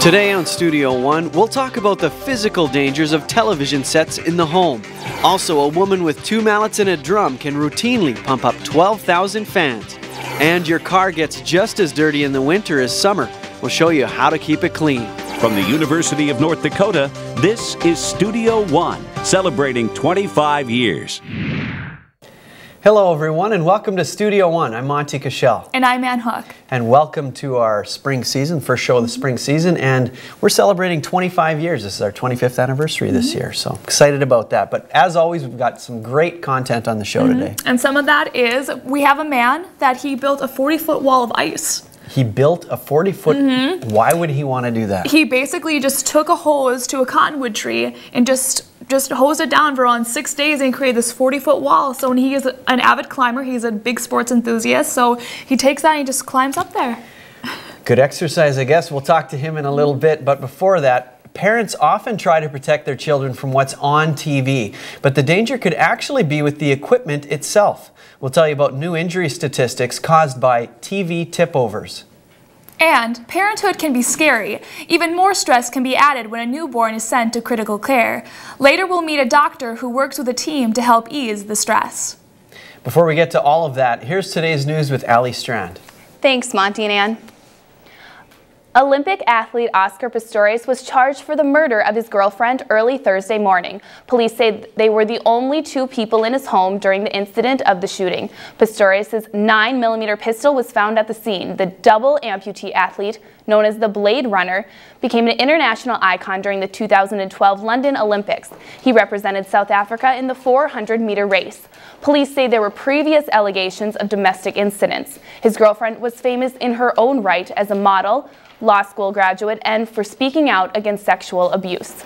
Today on Studio One, we'll talk about the physical dangers of television sets in the home. Also, a woman with 2 mallets and a drum can routinely pump up 12,000 fans. And your car gets just as dirty in the winter as summer. We'll show you how to keep it clean. From the University of North Dakota, this is Studio One, celebrating 25 years. Hello everyone and welcome to Studio One. I'm Monty Cashel. And I'm Ann Hook. And welcome to our spring season, first show of the spring season, and we're celebrating 25 years. This is our 25th anniversary this year, so excited about that. But as always, we've got some great content on the show today. And some of that is, we have a man that he built a 40-foot wall of ice. He built a 40-foot, why would he want to do that? He basically just took a hose to a cottonwood tree and just hosed it down for around 6 days and created this 40-foot wall. So when he is an avid climber, he's a big sports enthusiast, so he takes that and he just climbs up there. Good exercise, I guess. We'll talk to him in a little bit, but before that, parents often try to protect their children from what's on TV, but the danger could actually be with the equipment itself. We'll tell you about new injury statistics caused by TV tipovers. And parenthood can be scary. Even more stress can be added when a newborn is sent to critical care. Later we'll meet a doctor who works with a team to help ease the stress. Before we get to all of that, here's today's news with Ali Strand. Thanks, Monty and Ann. Olympic athlete Oscar Pistorius was charged for the murder of his girlfriend early Thursday morning. Police say they were the only 2 people in his home during the incident of the shooting. Pistorius' 9mm pistol was found at the scene. The double amputee athlete, known as the Blade Runner, became an international icon during the 2012 London Olympics. He represented South Africa in the 400-meter race. Police say there were previous allegations of domestic incidents. His girlfriend was famous in her own right as a model, law school graduate, and for speaking out against sexual abuse.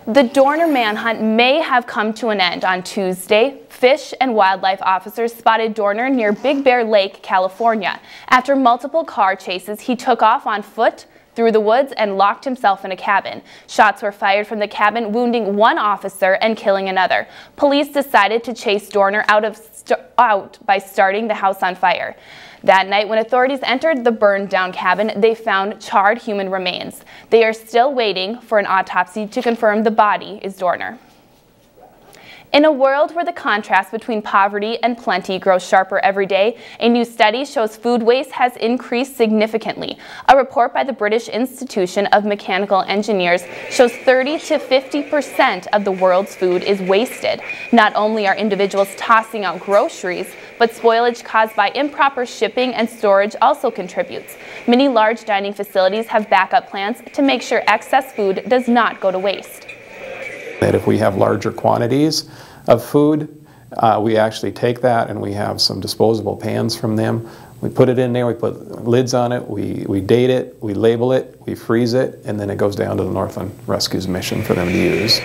The Dorner manhunt may have come to an end on Tuesday. Fish and wildlife officers spotted Dorner near Big Bear Lake, California. After multiple car chases, he took off on foot through the woods and locked himself in a cabin. Shots were fired from the cabin, wounding 1 officer and killing another. Police decided to chase Dorner out by starting the house on fire. That night, when authorities entered the burned-down cabin, they found charred human remains. They are still waiting for an autopsy to confirm the body is Dorner. In a world where the contrast between poverty and plenty grows sharper every day, a new study shows food waste has increased significantly. A report by the British Institution of Mechanical Engineers shows 30 to 50% of the world's food is wasted. Not only are individuals tossing out groceries, but spoilage caused by improper shipping and storage also contributes. Many large dining facilities have backup plans to make sure excess food does not go to waste. That if we have larger quantities of food, we actually take that and we have some disposable pans from them. We put it in there, we put lids on it, we date it, we label it, we freeze it, and then it goes down to the Northland Rescue's mission for them to use.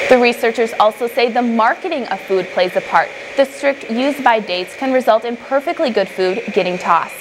The researchers also say the marketing of food plays a part. The strict use-by dates can result in perfectly good food getting tossed.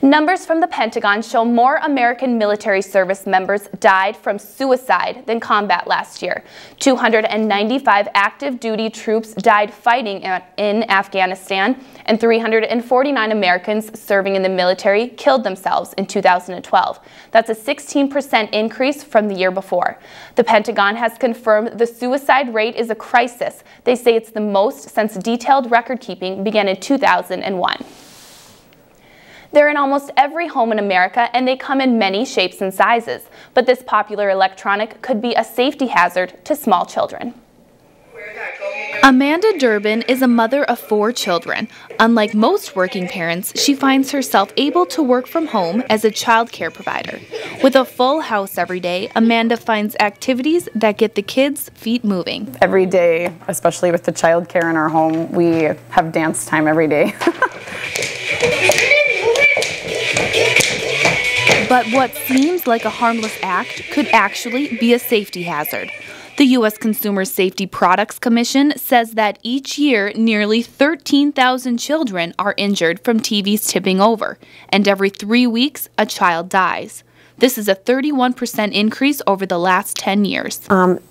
Numbers from the Pentagon show more American military service members died from suicide than combat last year. 295 active duty troops died fighting in Afghanistan, and 349 Americans serving in the military killed themselves in 2012. That's a 16% increase from the year before. The Pentagon has confirmed the suicide rate is a crisis. They say it's the most since detailed record keeping began in 2001. They're in almost every home in America, and they come in many shapes and sizes. But this popular electronic could be a safety hazard to small children. Amanda Durbin is a mother of 4 children. Unlike most working parents, she finds herself able to work from home as a child care provider. With a full house every day, Amanda finds activities that get the kids' feet moving. Every day, especially with the child care in our home, we have dance time every day. But what seems like a harmless act could actually be a safety hazard. The U.S. Consumer Safety Products Commission says that each year nearly 13,000 children are injured from TVs tipping over, and every 3 weeks a child dies. This is a 31% increase over the last 10 years.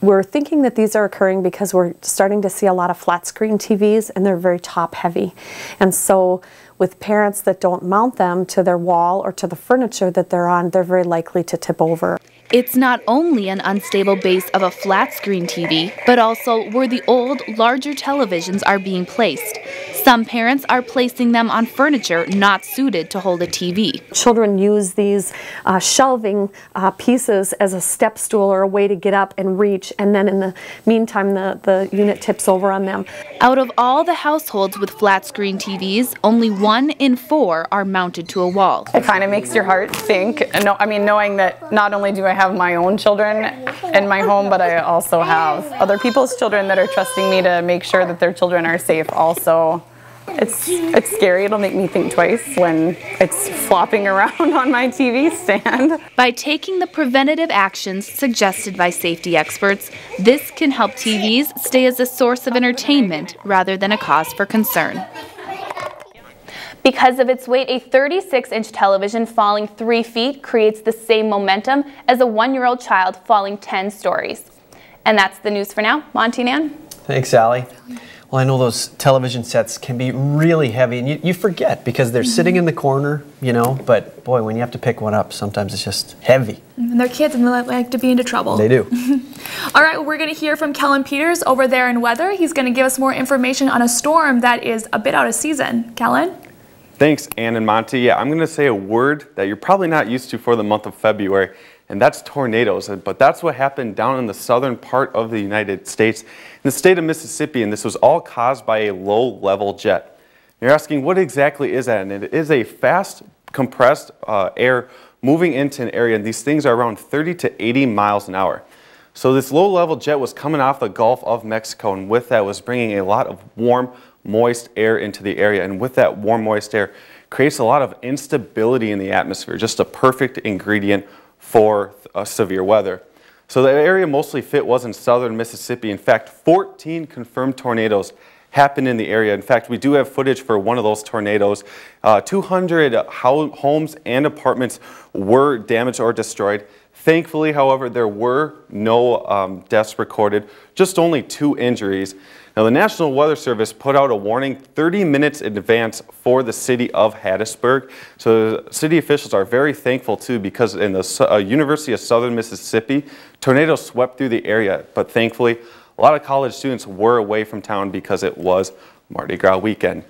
We're thinking that these are occurring because we're starting to see a lot of flat screen TVs, and they're very top heavy. And so with parents that don't mount them to their wall or to the furniture that they're on, they're very likely to tip over. It's not only an unstable base of a flat screen TV, but also where the old, larger televisions are being placed. Some parents are placing them on furniture not suited to hold a TV. Children use these shelving pieces as a step stool or a way to get up and reach, and then in the meantime the unit tips over on them. Out of all the households with flat screen TVs, only 1 in 4 are mounted to a wall. It kind of makes your heart sink. I mean, knowing that not only do I have my own children in my home, but I also have other people's children that are trusting me to make sure that their children are safe also. It's scary. It'll make me think twice when it's flopping around on my TV stand. By taking the preventative actions suggested by safety experts, this can help TVs stay as a source of entertainment rather than a cause for concern. Because of its weight, a 36-inch television falling 3 feet creates the same momentum as a 1-year-old child falling 10 stories. And that's the news for now. Monty and Ann? Thanks, Allie. Well, I know those television sets can be really heavy, and you forget because they're sitting in the corner, you know, but boy, when you have to pick one up, sometimes it's just heavy. And they're kids and they like to be into trouble. They do. All right, we're going to hear from Kellen Peters over there in weather. He's going to give us more information on a storm that is a bit out of season. Kellen? Thanks, Ann and Monty. Yeah, I'm going to say a word that you're probably not used to for the month of February, and that's tornadoes. But that's what happened down in the southern part of the United States, in the state of Mississippi, and this was all caused by a low-level jet. You're asking, what exactly is that? And it is a fast, compressed air moving into an area, and these things are around 30 to 80 miles an hour. So this low-level jet was coming off the Gulf of Mexico, and with that was bringing a lot of warm, moist air into the area, and with that warm, moist air creates a lot of instability in the atmosphere, just a perfect ingredient for severe weather. So the area mostly fit was in southern Mississippi. In fact, 14 confirmed tornadoes happened in the area. In fact, we do have footage for one of those tornadoes. 200 homes and apartments were damaged or destroyed. Thankfully, however, there were no deaths recorded, just only 2 injuries. Now, the National Weather Service put out a warning 30 minutes in advance for the city of Hattiesburg. So city officials are very thankful too, because in the University of Southern Mississippi, tornadoes swept through the area. But thankfully, a lot of college students were away from town because it was Mardi Gras weekend.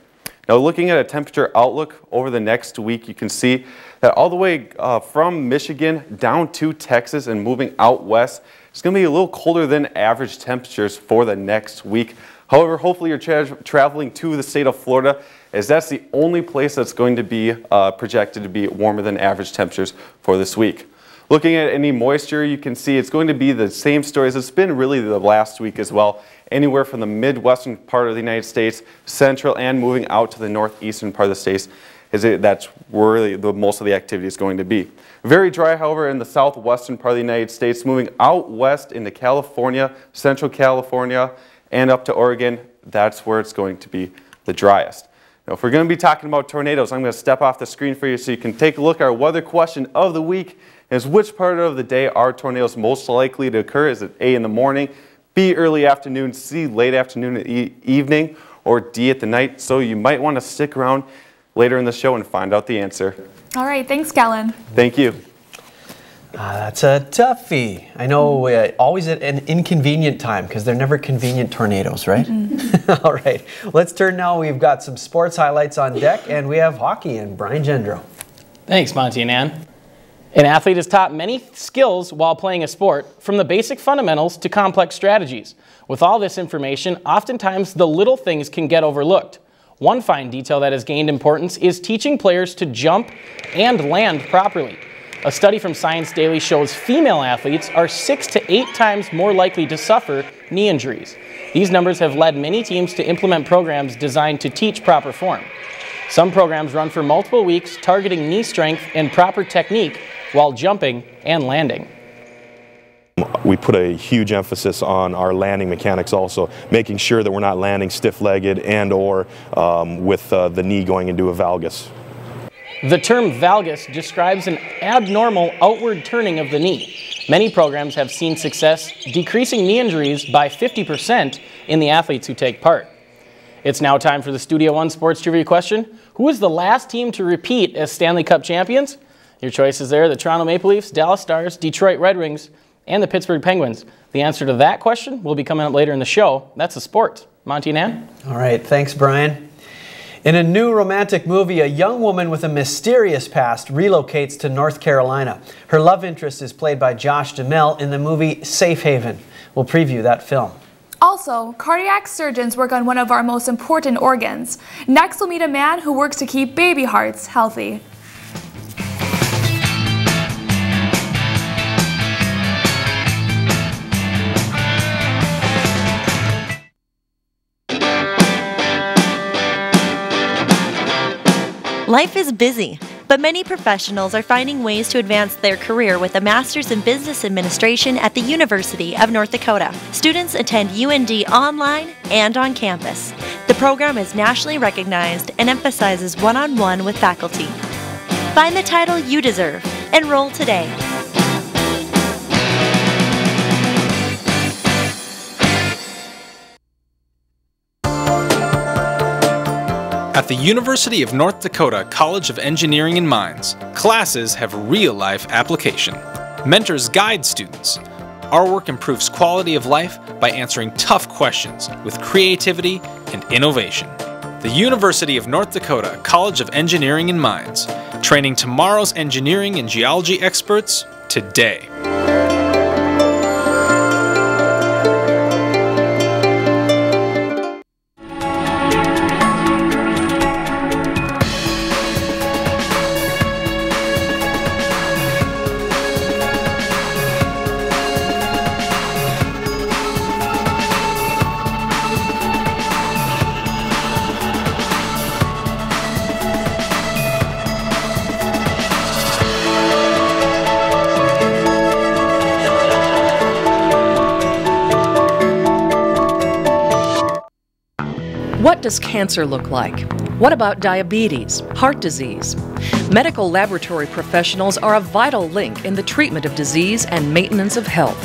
Now, looking at a temperature outlook over the next week, you can see that all the way from Michigan down to Texas and moving out west, it's going to be a little colder than average temperatures for the next week. However, hopefully you're traveling to the state of Florida, as that's the only place that's going to be projected to be warmer than average temperatures for this week. Looking at any moisture, you can see it's going to be the same story as it's been really the last week as well. Anywhere from the midwestern part of the United States, central, and moving out to the northeastern part of the states, that's really most of the activity is going to be. Very dry, however, in the southwestern part of the United States, moving out west into California, central California, and up to Oregon. That's where it's going to be the driest. Now, if we're going to be talking about tornadoes, I'm going to step off the screen for you so you can take a look. Our weather question of the week is, which part of the day are tornadoes most likely to occur? Is it A, in the morning, B, early afternoon, C, late afternoon and evening, or D, at the night? So you might want to stick around later in the show and find out the answer. All right, thanks, Kellen. Thank you. That's a toughie. I know, always at an inconvenient time, because they're never convenient tornadoes, right? All right, let's turn now. We've got some sports highlights on deck, and we have hockey and Brian Gendro. Thanks, Monty and Ann. An athlete is taught many skills while playing a sport, from the basic fundamentals to complex strategies. With all this information, oftentimes the little things can get overlooked. One fine detail that has gained importance is teaching players to jump and land properly. A study from Science Daily shows female athletes are 6 to 8 times more likely to suffer knee injuries. These numbers have led many teams to implement programs designed to teach proper form. Some programs run for multiple weeks, targeting knee strength and proper technique while jumping and landing. We put a huge emphasis on our landing mechanics also, making sure that we're not landing stiff-legged and or with the knee going into a valgus. The term valgus describes an abnormal outward turning of the knee. Many programs have seen success decreasing knee injuries by 50% in the athletes who take part. It's now time for the Studio One Sports Trivia question. Who was the last team to repeat as Stanley Cup champions? Your choices there: the Toronto Maple Leafs, Dallas Stars, Detroit Red Wings, and the Pittsburgh Penguins. The answer to that question will be coming up later in the show. That's the sport. Monty and Ann? All right, thanks, Brian. In a new romantic movie, a young woman with a mysterious past relocates to North Carolina. Her love interest is played by Josh Duhamel in the movie Safe Haven. We'll preview that film. Also, cardiac surgeons work on one of our most important organs. Next, we'll meet a man who works to keep baby hearts healthy. Life is busy, but many professionals are finding ways to advance their career with a Master's in Business Administration at the University of North Dakota. Students attend UND online and on campus. The program is nationally recognized and emphasizes one-on-one with faculty. Find the title you deserve. Enroll today. At the University of North Dakota College of Engineering and Mines, classes have real-life application. Mentors guide students. Our work improves quality of life by answering tough questions with creativity and innovation. The University of North Dakota College of Engineering and Mines, training tomorrow's engineering and geology experts today. What does cancer look like? What about diabetes, heart disease? Medical laboratory professionals are a vital link in the treatment of disease and maintenance of health.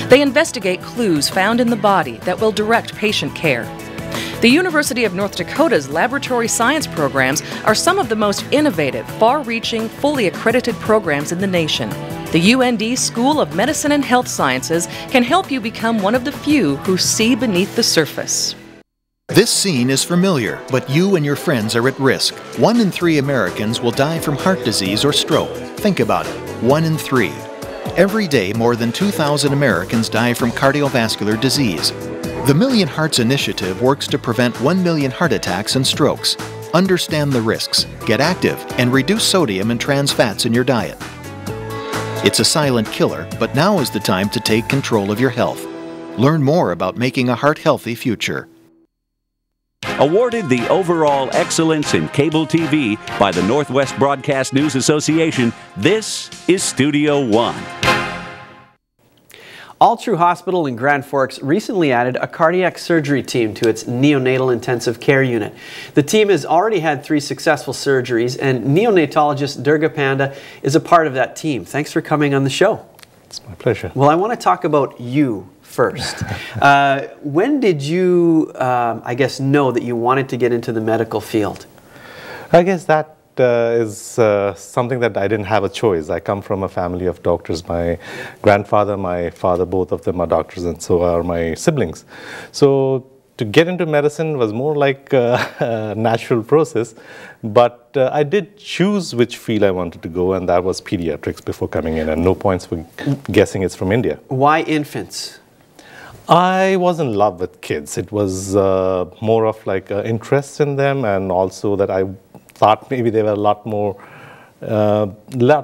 They investigate clues found in the body that will direct patient care. The University of North Dakota's laboratory science programs are some of the most innovative, far-reaching, fully accredited programs in the nation. The UND School of Medicine and Health Sciences can help you become one of the few who see beneath the surface. This scene is familiar, but you and your friends are at risk. 1 in 3 Americans will die from heart disease or stroke. Think about it, 1 in 3. Every day, more than 2,000 Americans die from cardiovascular disease. The Million Hearts Initiative works to prevent 1 million heart attacks and strokes. Understand the risks, get active, and reduce sodium and trans fats in your diet. It's a silent killer, but now is the time to take control of your health. Learn more about making a heart-healthy future. Awarded the overall excellence in cable TV by the Northwest Broadcast News Association, this is Studio One. All True Hospital in Grand Forks recently added a cardiac surgery team to its neonatal intensive care unit. The team has already had 3 successful surgeries, and neonatologist Durga Panda is a part of that team. Thanks for coming on the show. It's my pleasure. Well, I want to talk about you first. When did you, I guess, know that you wanted to get into the medical field? I guess that is something that I didn't have a choice. I come from a family of doctors. My grandfather, my father, both of them are doctors, and so are my siblings. So to get into medicine was more like a natural process, but I did choose which field I wanted to go, and that was pediatrics before coming in, and no points for guessing it's from India. Why infants? I was in love with kids. It was more of like an interest in them, and also that I thought maybe they were a lot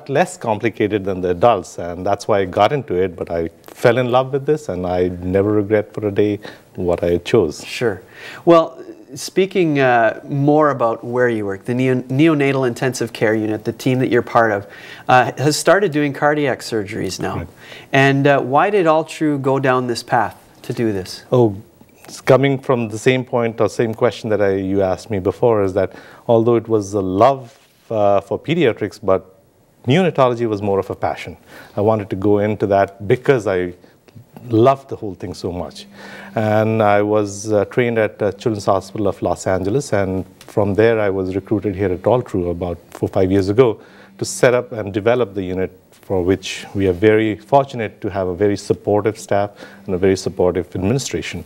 less complicated than the adults, and that's why I got into it. But I fell in love with this, and I never regret for a day what I chose. Sure. Well, speaking more about where you work, the neonatal intensive care unit, the team that you're part of, has started doing cardiac surgeries now. Right. And why did All True go down this path to do this? Oh, it's coming from the same point or same question that you asked me before, is that although it was a love for pediatrics, but neonatology was more of a passion. I wanted to go into that because I loved the whole thing so much. And I was trained at Children's Hospital of Los Angeles, and from there I was recruited here at Altru about 4 or 5 years ago to set up and develop the unit, for which we are very fortunate to have a very supportive staff and a very supportive administration.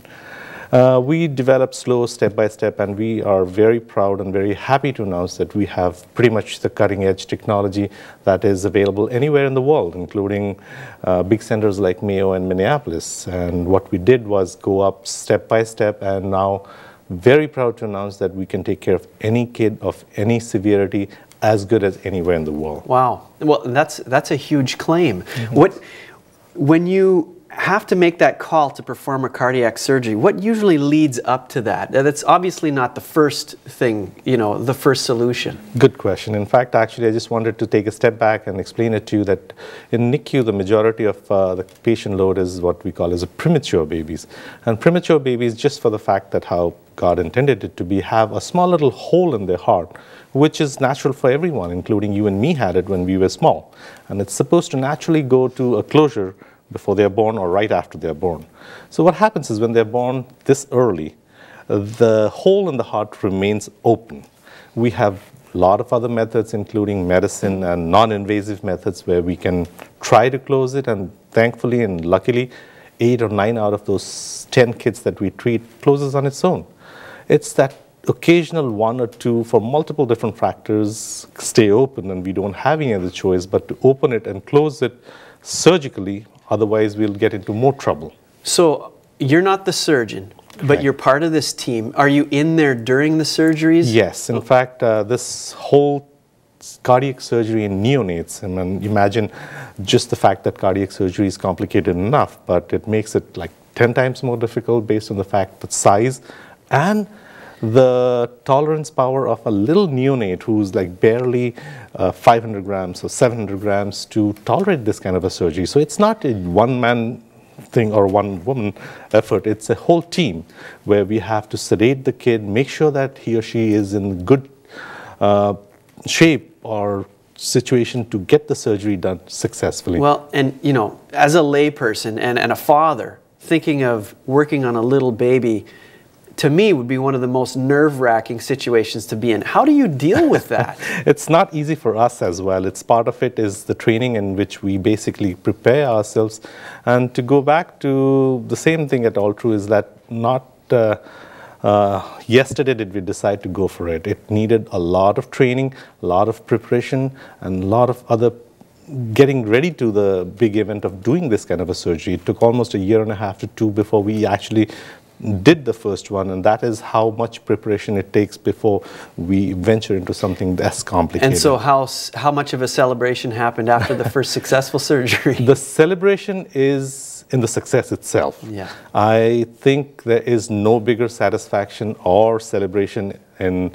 We developed slow, step by step, and we are very proud and very happy to announce that we have pretty much the cutting edge technology that is available anywhere in the world, including big centers like Mayo and Minneapolis. And what we did was go up step by step, and now very proud to announce that we can take care of any kid of any severity as good as anywhere in the world. Wow. Well, that's a huge claim. When you have to make that call to perform a cardiac surgery, what usually leads up to that? That's obviously not the first thing, the first solution. Good question. In fact, actually, I just wanted to take a step back and explain it to you that in NICU, the majority of the patient load is what we call as a premature babies. And premature babies, just for the fact that how God intended it to be, have a small little hole in their heart, which is natural for everyone, including you and me had it when we were small. And it's supposed to naturally go to a closure before they're born or right after they're born. So what happens is when they're born this early, the hole in the heart remains open. We have a lot of other methods, including medicine and non-invasive methods, where we can try to close it, and thankfully and luckily 8 or 9 out of those 10 kids that we treat closes on its own. It's that occasional 1 or 2 for multiple different factors stay open, and we don't have any other choice but to open it and close it surgically. Otherwise, we'll get into more trouble. So you're not the surgeon, but you're part of this team. Are you in there during the surgeries? Yes. In fact, this whole cardiac surgery in neonates, I mean, imagine just the fact that cardiac surgery is complicated enough, but it makes it like 10 times more difficult based on the fact that size and the tolerance power of a little neonate who's like barely 500 grams or 700 grams to tolerate this kind of a surgery. So it's not a one-man thing or one-woman effort. It's a whole team where we have to sedate the kid, make sure that he or she is in good shape or situation to get the surgery done successfully. Well, and as a layperson and a father, thinking of working on a little baby, to me, would be one of the most nerve-wracking situations to be in. How do you deal with that? It's not easy for us as well. It's part of it is the training in which we basically prepare ourselves. And to go back to the same thing at Altru is that not yesterday did we decide to go for it. It needed a lot of training, a lot of preparation, and a lot of other getting ready to the big event of doing this kind of a surgery. It took almost 1.5 years to 2 before we actually did the first one, and that is how much preparation it takes before we venture into something that's complicated. And so how much of a celebration happened after the first successful surgery? The celebration is in the success itself. Yeah. I think there is no bigger satisfaction or celebration in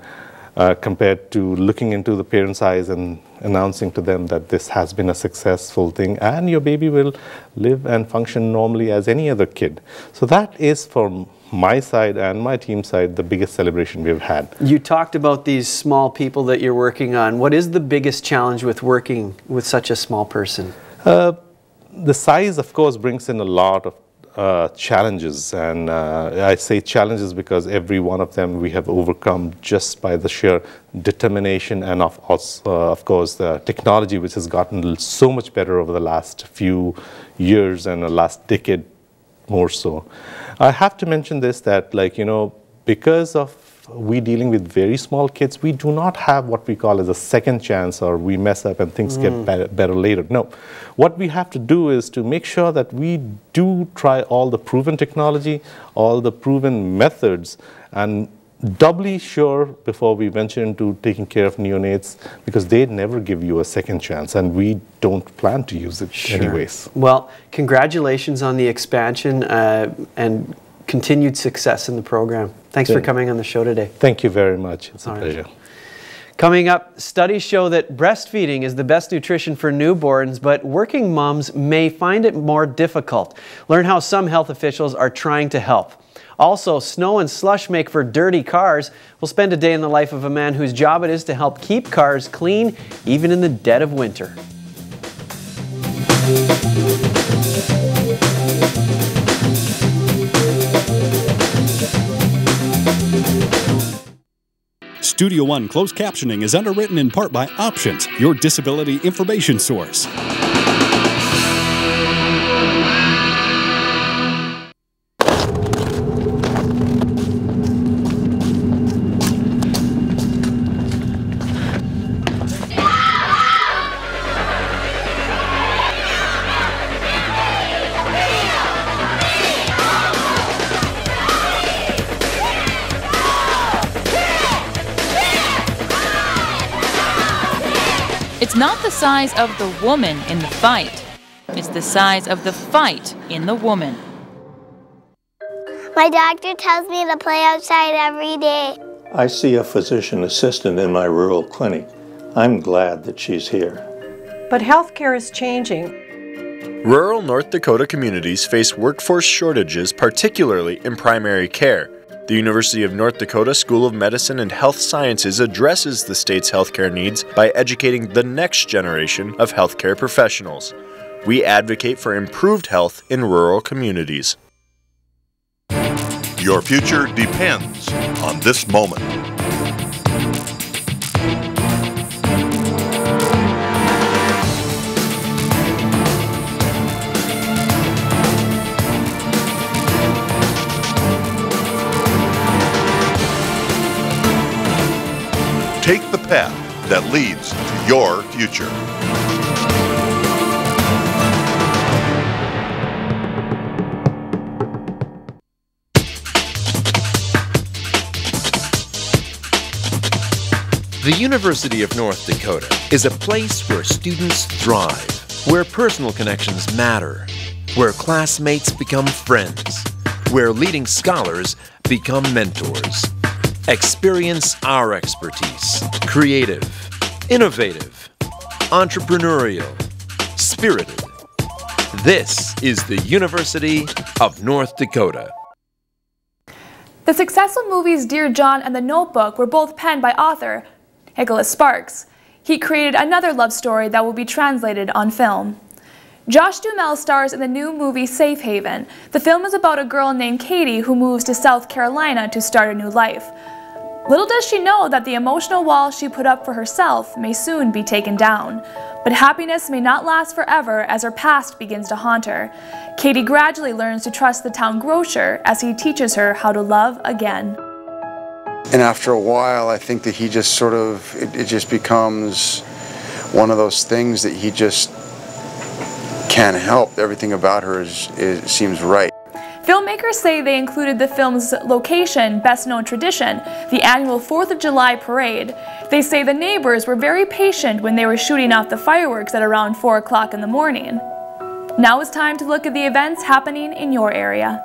compared to looking into the parents' eyes and announcing to them that this has been a successful thing and your baby will live and function normally as any other kid. So that is, from my side and my team side, the biggest celebration we've had. You talked about these small people that you're working on. What is the biggest challenge with working with such a small person? The size, of course, brings in a lot of challenges, and I say challenges because every one of them we have overcome just by the sheer determination and of course the technology, which has gotten so much better over the last few years and the last decade more so. I have to mention this, that because of we dealing with very small kids, we do not have what we call as a second chance or we mess up and things get better later. No. What we have to do is to make sure that we do try all the proven technology, all the proven methods, and doubly sure before we venture into taking care of neonates, because they never give you a second chance, and we don't plan to use it anyways. Well, congratulations on the expansion and continued success in the program. Thanks for coming on the show today. Thank you very much. It's a pleasure. Coming up, studies show that breastfeeding is the best nutrition for newborns, but working moms may find it more difficult. Learn how some health officials are trying to help. Also, snow and slush make for dirty cars. We'll spend a day in the life of a man whose job it is to help keep cars clean, even in the dead of winter. Studio One closed captioning is underwritten in part by Options, your disability information source. It's not the size of the woman in the fight. It's the size of the fight in the woman. My doctor tells me to play outside every day. I see a physician assistant in my rural clinic. I'm glad that she's here. But healthcare is changing. Rural North Dakota communities face workforce shortages, particularly in primary care. The University of North Dakota School of Medicine and Health Sciences addresses the state's healthcare needs by educating the next generation of healthcare professionals. We advocate for improved health in rural communities. Your future depends on this moment. Take the path that leads to your future. The University of North Dakota is a place where students thrive, where personal connections matter, where classmates become friends, where leading scholars become mentors. Experience our expertise. Creative, innovative, entrepreneurial, spirited. This is the University of North Dakota. The successful movies Dear John and The Notebook were both penned by author Nicholas Sparks. He created another love story that will be translated on film. Josh Duhamel stars in the new movie Safe Haven. The film is about a girl named Katie who moves to South Carolina to start a new life. Little does she know that the emotional wall she put up for herself may soon be taken down. But happiness may not last forever as her past begins to haunt her. Katie gradually learns to trust the town grocer as he teaches her how to love again. And after a while, I think that he just sort of, it just becomes one of those things that he just can't help. Everything about her seems right. Filmmakers say they included the film's location, Best Known Tradition, the annual 4th of July parade. They say the neighbors were very patient when they were shooting off the fireworks at around 4 o'clock in the morning. Now it's time to look at the events happening in your area.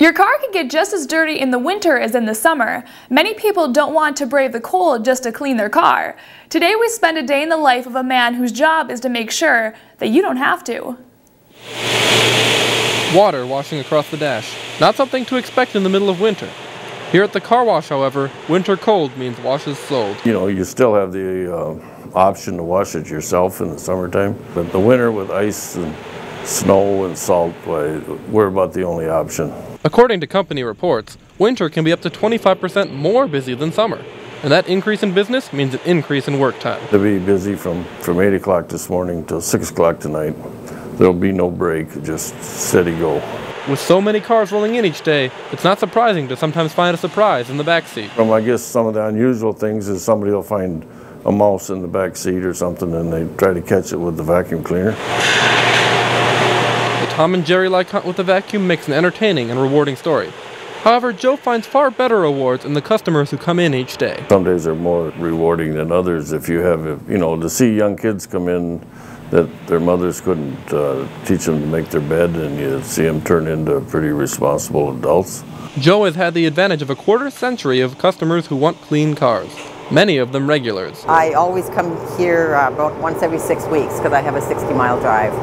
Your car can get just as dirty in the winter as in the summer. Many people don't want to brave the cold just to clean their car. Today we spend a day in the life of a man whose job is to make sure that you don't have to. Water washing across the dash. Not something to expect in the middle of winter. Here at the car wash, however, winter cold means washes sold. You know, you still have the option to wash it yourself in the summertime, but the winter with ice and snow and salt, we're about the only option. According to company reports, winter can be up to 25% more busy than summer. And that increase in business means an increase in work time. To be busy from 8 o'clock this morning till 6 o'clock tonight. There'll be no break, just steady go. With so many cars rolling in each day, it's not surprising to sometimes find a surprise in the back seat. I guess some of the unusual things is somebody will find a mouse in the back seat or something and they try to catch it with the vacuum cleaner. The Tom and Jerry like Hunt with the Vacuum makes an entertaining and rewarding story. However, Joe finds far better rewards in the customers who come in each day. Some days are more rewarding than others. If you have, to see young kids come in that their mothers couldn't teach them to make their bed, and you see them turn into pretty responsible adults. Joe has had the advantage of a quarter-century of customers who want clean cars, many of them regulars. I always come here about once every 6 weeks because I have a 60-mile drive.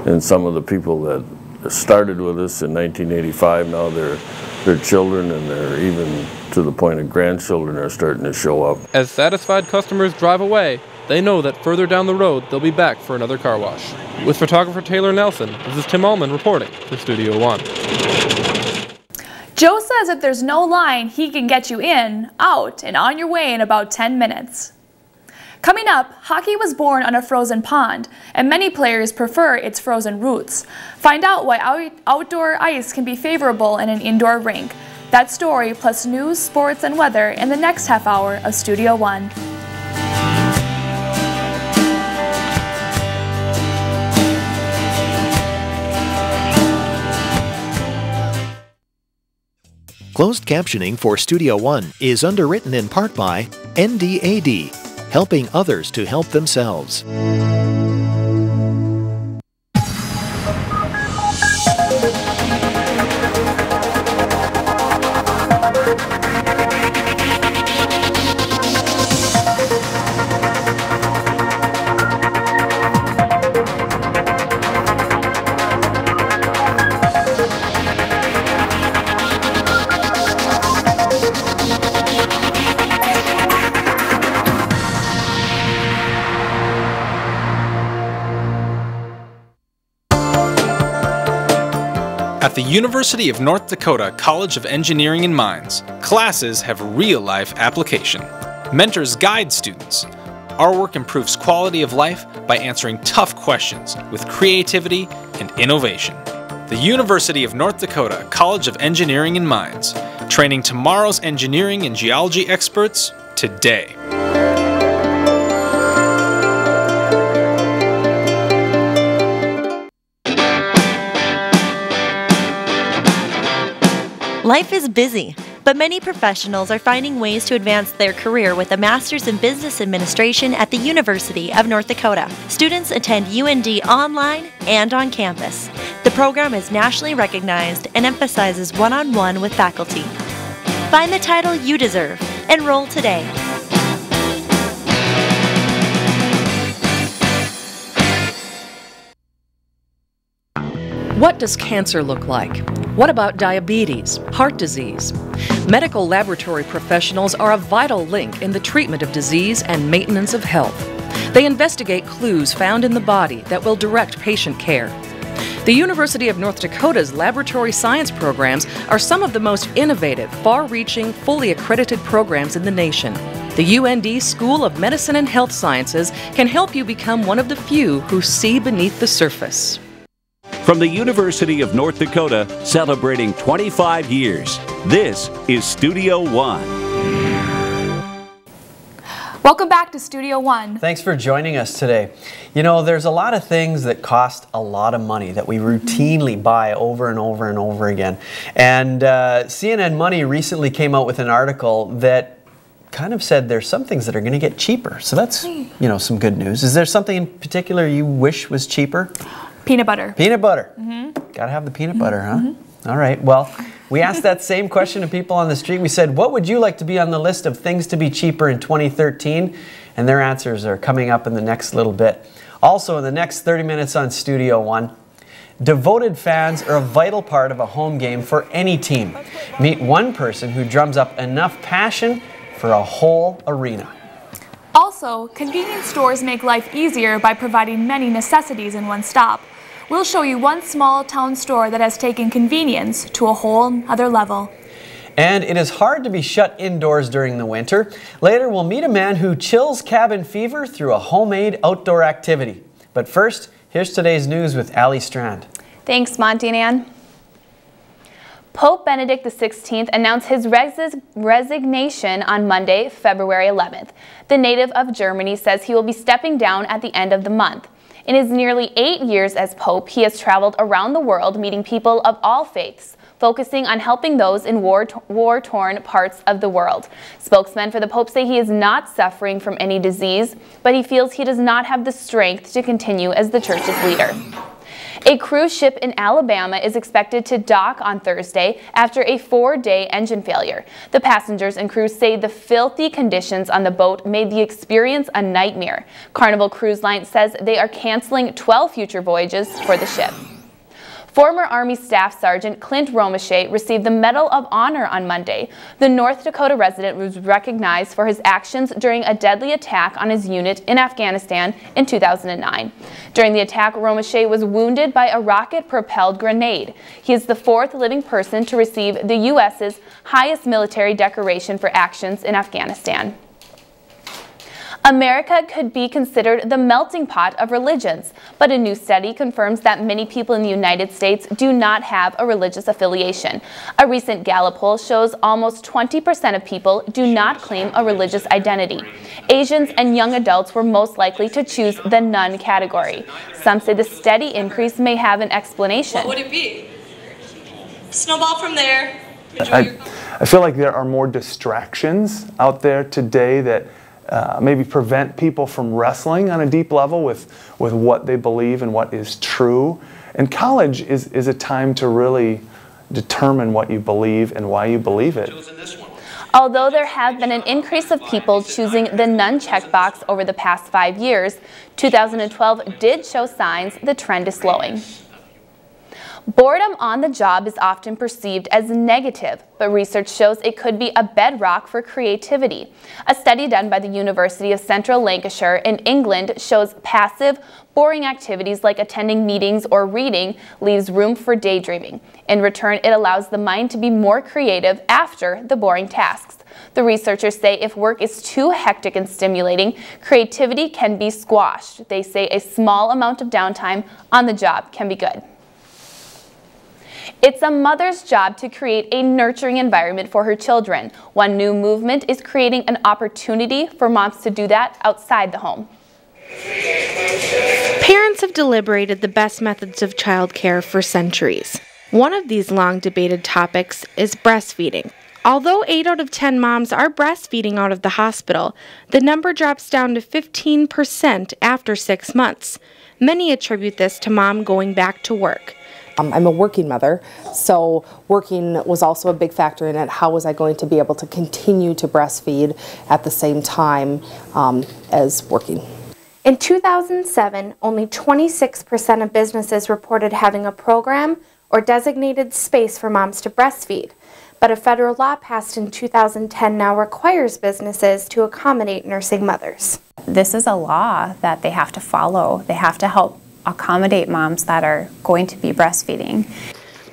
And some of the people that started with us in 1985, now their children and they're even to the point of grandchildren are starting to show up. As satisfied customers drive away, they know that further down the road they'll be back for another car wash. With photographer Taylor Nelson, this is Tim Ullman reporting for Studio One. Joe says if there's no line, he can get you in, out, and on your way in about 10 minutes. Coming up, hockey was born on a frozen pond, and many players prefer its frozen roots. Find out why outdoor ice can be favorable in an indoor rink. That story, plus news, sports, and weather in the next half hour of Studio One. Closed captioning for Studio One is underwritten in part by NDAD, helping others to help themselves. At the University of North Dakota College of Engineering and Mines, classes have real-life application. Mentors guide students. Our work improves quality of life by answering tough questions with creativity and innovation. The University of North Dakota College of Engineering and Mines, training tomorrow's engineering and geology experts today. Life is busy, but many professionals are finding ways to advance their career with a Master's in Business Administration at the University of North Dakota. Students attend UND online and on campus. The program is nationally recognized and emphasizes one-on-one with faculty. Find the title you deserve. Enroll today. What does cancer look like? What about diabetes, heart disease? Medical laboratory professionals are a vital link in the treatment of disease and maintenance of health. They investigate clues found in the body that will direct patient care. The University of North Dakota's laboratory science programs are some of the most innovative, far-reaching, fully accredited programs in the nation. The UND School of Medicine and Health Sciences can help you become one of the few who see beneath the surface. From the University of North Dakota, celebrating 25 years, this is Studio One. Welcome back to Studio One. Thanks for joining us today. You know, there's a lot of things that cost a lot of money that we routinely buy over and over and over again. And CNN Money recently came out with an article that kind of said there's some things that are going to get cheaper. So that's, you know, some good news. Is there something in particular you wish was cheaper? Peanut butter. Peanut butter. Gotta have the peanut butter, huh? All right. Well, we asked that same question to people on the street. We said, what would you like to be on the list of things to be cheaper in 2013? And their answers are coming up in the next little bit. Also, in the next 30 minutes on Studio One, devoted fans are a vital part of a home game for any team. Meet one person who drums up enough passion for a whole arena. Also, convenience stores make life easier by providing many necessities in one stop. We'll show you one small town store that has taken convenience to a whole other level. And it is hard to be shut indoors during the winter. Later, we'll meet a man who chills cabin fever through a homemade outdoor activity. But first, here's today's news with Ali Strand. Thanks, Monty and Ann. Pope Benedict XVI announced his resignation on Monday, February 11th. The native of Germany says he will be stepping down at the end of the month. In his nearly 8 years as Pope, he has traveled around the world meeting people of all faiths, focusing on helping those in war-torn parts of the world. Spokesmen for the Pope say he is not suffering from any disease, but he feels he does not have the strength to continue as the church's leader. A cruise ship in Alabama is expected to dock on Thursday after a 4-day engine failure. The passengers and crew say the filthy conditions on the boat made the experience a nightmare. Carnival Cruise Line says they are canceling 12 future voyages for the ship. Former Army Staff Sergeant Clint Romeshay received the Medal of Honor on Monday. The North Dakota resident was recognized for his actions during a deadly attack on his unit in Afghanistan in 2009. During the attack, Romeshay was wounded by a rocket-propelled grenade. He is the 4th living person to receive the U.S.'s highest military decoration for actions in Afghanistan. America could be considered the melting pot of religions, but a new study confirms that many people in the United States do not have a religious affiliation. A recent Gallup poll shows almost 20% of people do not claim a religious identity. Asians and young adults were most likely to choose the none category. Some say the steady increase may have an explanation. What would it be? Snowball from there. I feel like there are more distractions out there today that maybe prevent people from wrestling on a deep level with what they believe and what is true. And college is a time to really determine what you believe and why you believe it. Although there has been an increase of people choosing the none checkbox over the past 5 years, 2012 did show signs the trend is slowing. Boredom on the job is often perceived as negative, but research shows it could be a bedrock for creativity. A study done by the University of Central Lancashire in England shows passive, boring activities like attending meetings or reading leaves room for daydreaming. In return, it allows the mind to be more creative after the boring tasks. The researchers say if work is too hectic and stimulating, creativity can be squashed. They say a small amount of downtime on the job can be good. It's a mother's job to create a nurturing environment for her children. One new movement is creating an opportunity for moms to do that outside the home. Parents have deliberated the best methods of childcare for centuries. One of these long debated topics is breastfeeding. Although 8 out of 10 moms are breastfeeding out of the hospital, the number drops down to 15% after 6 months. Many attribute this to mom going back to work. I'm a working mother, so working was also a big factor in it. How was I going to be able to continue to breastfeed at the same time as working? In 2007, only 26% of businesses reported having a program or designated space for moms to breastfeed. But a federal law passed in 2010 now requires businesses to accommodate nursing mothers. This is a law that they have to follow. They have to help accommodate moms that are going to be breastfeeding.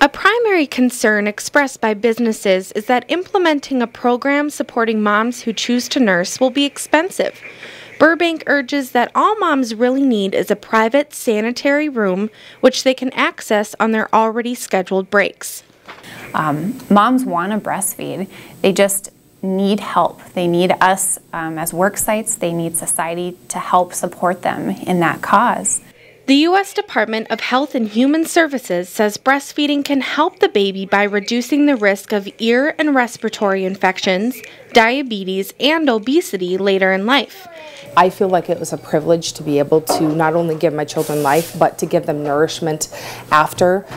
A primary concern expressed by businesses is that implementing a program supporting moms who choose to nurse will be expensive. Burbank urges that all moms really need is a private sanitary room which they can access on their already scheduled breaks. Moms want to breastfeed. They just need help. They need us as work sites. They need society to help support them in that cause. The U.S. Department of Health and Human Services says breastfeeding can help the baby by reducing the risk of ear and respiratory infections, diabetes, and obesity later in life. I feel like it was a privilege to be able to not only give my children life, but to give them nourishment after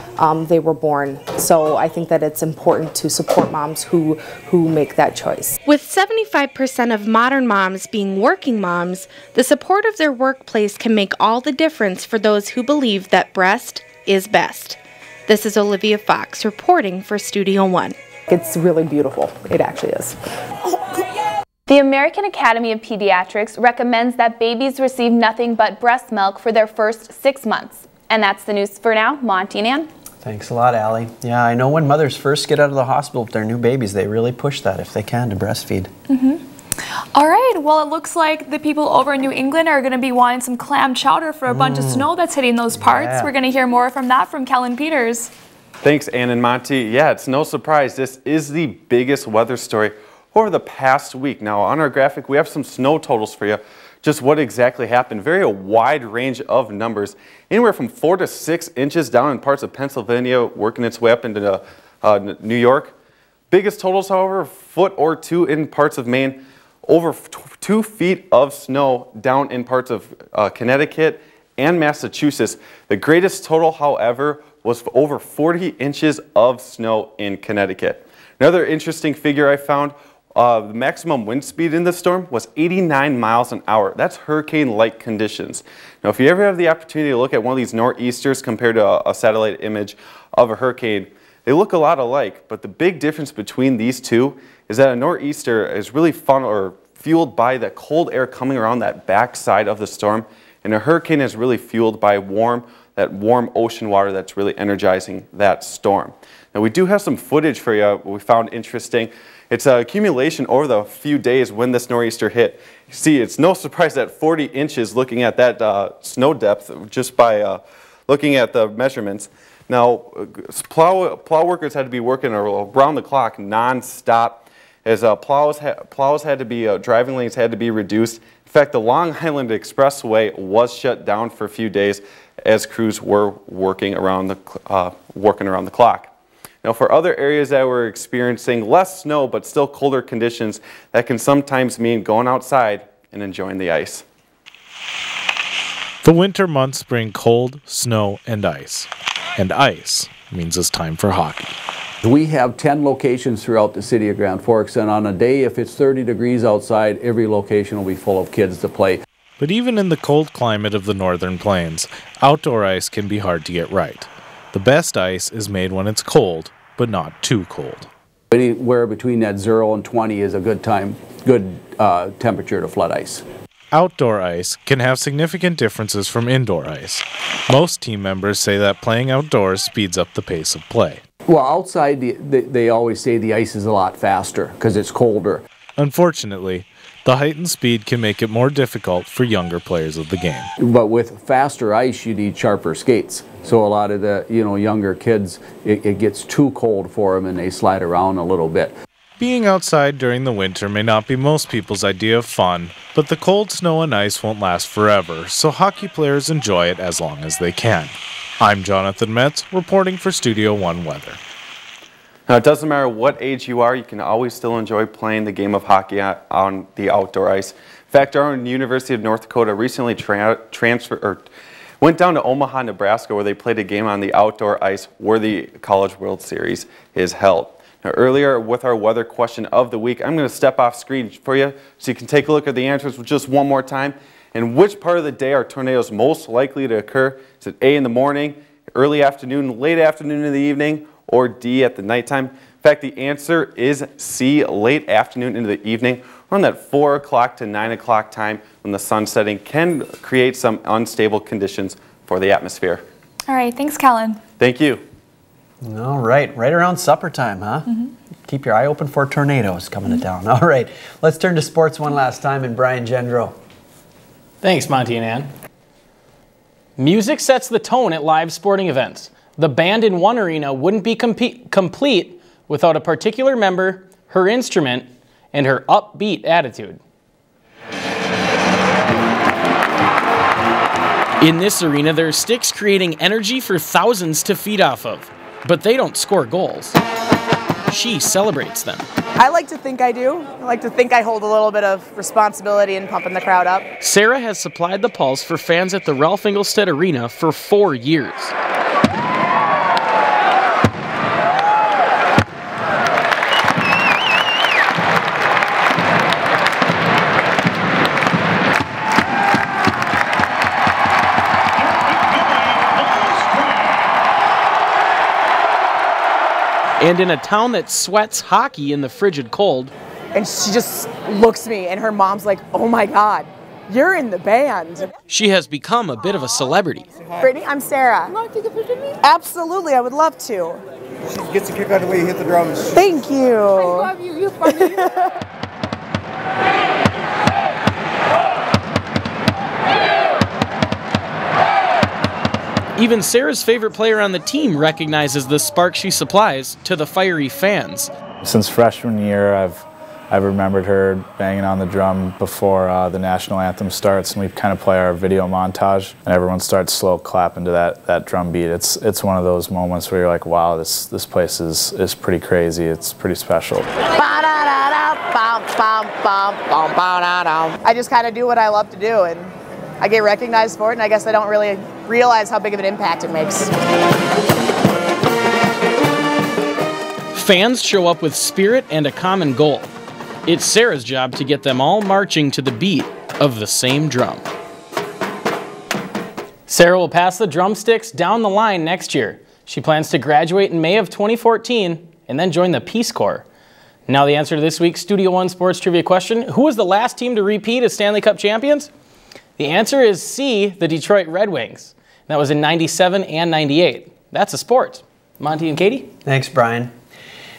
they were born. So I think that it's important to support moms who make that choice. With 75% of modern moms being working moms, the support of their workplace can make all the difference for those who believe that breast is best. This is Olivia Fox reporting for Studio One. It's really beautiful. It actually is. The American Academy of Pediatrics recommends that babies receive nothing but breast milk for their first 6 months. And that's the news for now. Monty and Ann. Thanks a lot, Allie. Yeah, I know when mothers first get out of the hospital with their new babies, they really push that if they can to breastfeed. All right, well, it looks like the people over in New England are going to be wanting some clam chowder for a bunch of snow that's hitting those parts. Yeah. We're going to hear more from that from Kellen Peters. Thanks, Ann and Monty. Yeah, it's no surprise. This is the biggest weather story over the past week. Now, on our graphic, we have some snow totals for you. just what exactly happened. Very a wide range of numbers, anywhere from 4 to 6 inches down in parts of Pennsylvania, working its way up into New York. Biggest totals, however, a foot or 2 in parts of Maine, over 2 feet of snow down in parts of Connecticut and Massachusetts. The greatest total, however, was over 40 inches of snow in Connecticut. Another interesting figure I found, the maximum wind speed in this storm was 89 miles an hour. That's hurricane-like conditions. Now, if you ever have the opportunity to look at one of these nor'easters compared to a satellite image of a hurricane, they look a lot alike, but the big difference between these two is that a nor'easter is really fueled by the cold air coming around that back side of the storm, and a hurricane is really fueled by that warm ocean water that's really energizing that storm. Now, we do have some footage for you we found interesting. It's an accumulation over the few days when this nor'easter hit. You see, it's no surprise that 40 inches looking at that snow depth just by looking at the measurements. Now, plow workers had to be working around the clock non-stop as plows had to be, driving lanes had to be reduced. In fact, the Long Island Expressway was shut down for a few days as crews were working around the clock. Now, for other areas that were experiencing less snow but still colder conditions, that can sometimes mean going outside and enjoying the ice. The winter months bring cold, snow, and ice. And ice means it's time for hockey. We have 10 locations throughout the city of Grand Forks, and on a day if it's 30 degrees outside, every location will be full of kids to play. But even in the cold climate of the northern plains, outdoor ice can be hard to get right. The best ice is made when it's cold, but not too cold. Anywhere between that 0 and 20 is a good temperature to flood ice. Outdoor ice can have significant differences from indoor ice. Most team members say that playing outdoors speeds up the pace of play. Well, outside they always say the ice is a lot faster because it's colder. Unfortunately, the heightened speed can make it more difficult for younger players of the game. But with faster ice, you need sharper skates. So a lot of the younger kids, it gets too cold for them and they slide around a little bit. Being outside during the winter may not be most people's idea of fun, but the cold snow and ice won't last forever, so hockey players enjoy it as long as they can. I'm Jonathan Metz, reporting for Studio One Weather. Now, it doesn't matter what age you are, you can always still enjoy playing the game of hockey on the outdoor ice. In fact, our University of North Dakota recently went down to Omaha, Nebraska, where they played a game on the outdoor ice where the College World Series is held. Now, earlier with our weather question of the week, I'm going to step off screen for you so you can take a look at the answers just one more time. And which part of the day are tornadoes most likely to occur? Is it A in the morning, early afternoon, late afternoon in the evening, or D at the nighttime? In fact, the answer is C, late afternoon into the evening, around that 4 o'clock to 9 o'clock time when the sun setting can create some unstable conditions for the atmosphere. All right, thanks, Kellen. Thank you. All right around supper time, huh? Mm-hmm. Keep your eye open for tornadoes coming to town. All right, let's turn to sports one last time, and Brian Gendro. Thanks, Monty and Ann. Music sets the tone at live sporting events. The band in one arena wouldn't be complete without a particular member, her instrument, and her upbeat attitude. In this arena, there are sticks creating energy for thousands to feed off of, but they don't score goals. She celebrates them. I like to think I do. I like to think I hold a little bit of responsibility in pumping the crowd up. Sarah has supplied the pulse for fans at the Ralph Engelstad Arena for 4 years. And in a town that sweats hockey in the frigid cold. And she just looks at me and her mom's like, oh my God, you're in the band. She has become a bit of a celebrity. Brittany, I'm Sarah. You want to take a picture of me? Absolutely, I would love to. She gets a kick out of the way you hit the drums. Thank you. I love you, you're funny. Even Sarah's favorite player on the team recognizes the spark she supplies to the fiery fans. Since freshman year, I've I've remembered her banging on the drum before the national anthem starts, and we kind of play our video montage, and everyone starts slow clapping to that drum beat. It's one of those moments where you're like, wow, this place is pretty crazy. It's pretty special. I just kind of do what I love to do, and I get recognized for it, and I guess I don't really realize how big of an impact it makes. Fans show up with spirit and a common goal. It's Sarah's job to get them all marching to the beat of the same drum. Sarah will pass the drumsticks down the line next year. She plans to graduate in May of 2014 and then join the Peace Corps. Now the answer to this week's Studio One Sports Trivia question: who was the last team to repeat as Stanley Cup champions? The answer is C, the Detroit Red Wings. That was in '97 and '98. That's a sport. Monty and Katie? Thanks, Brian.